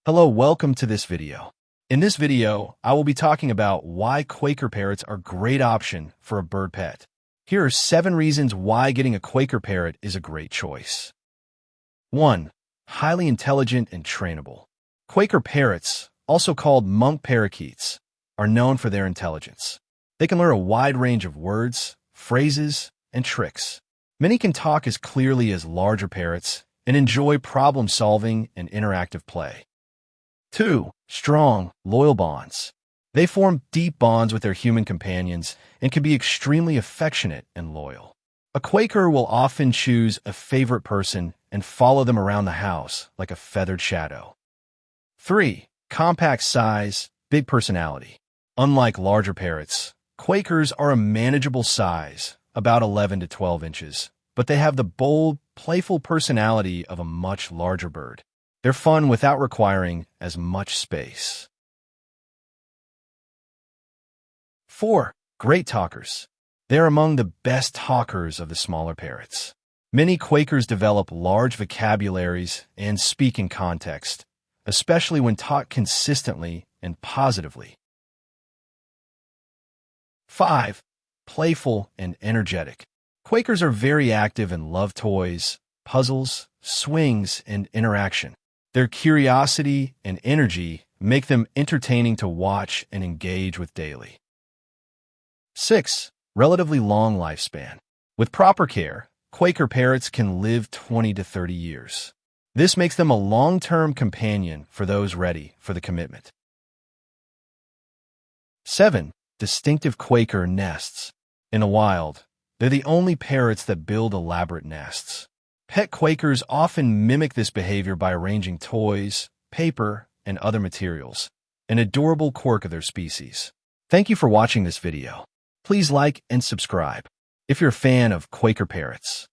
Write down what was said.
Hello, welcome to this video. In this video, I will be talking about why Quaker parrots are a great option for a bird pet. Here are 7 reasons why getting a Quaker parrot is a great choice. 1. Highly intelligent and trainable. Quaker parrots, also called monk parakeets, are known for their intelligence. They can learn a wide range of words, phrases, and tricks. Many can talk as clearly as larger parrots and enjoy problem-solving and interactive play. 2. Strong, loyal bonds. They form deep bonds with their human companions and can be extremely affectionate and loyal. A Quaker will often choose a favorite person and follow them around the house like a feathered shadow. 3. Compact size, big personality. Unlike larger parrots, Quakers are a manageable size, about 11 to 12 inches, but they have the bold, playful personality of a much larger bird. They're fun without requiring as much space. 4. Great talkers. They're among the best talkers of the smaller parrots. Many Quakers develop large vocabularies and speak in context, especially when taught consistently and positively. 5. Playful and energetic. Quakers are very active and love toys, puzzles, swings, and interaction. Their curiosity and energy make them entertaining to watch and engage with daily. 6. Relatively long lifespan. With proper care, Quaker parrots can live 20 to 30 years. This makes them a long-term companion for those ready for the commitment. 7. Distinctive Quaker nests. In the wild, they're the only parrots that build elaborate nests. Pet Quakers often mimic this behavior by arranging toys, paper, and other materials, an adorable quirk of their species. Thank you for watching this video. Please like and subscribe if you're a fan of Quaker parrots.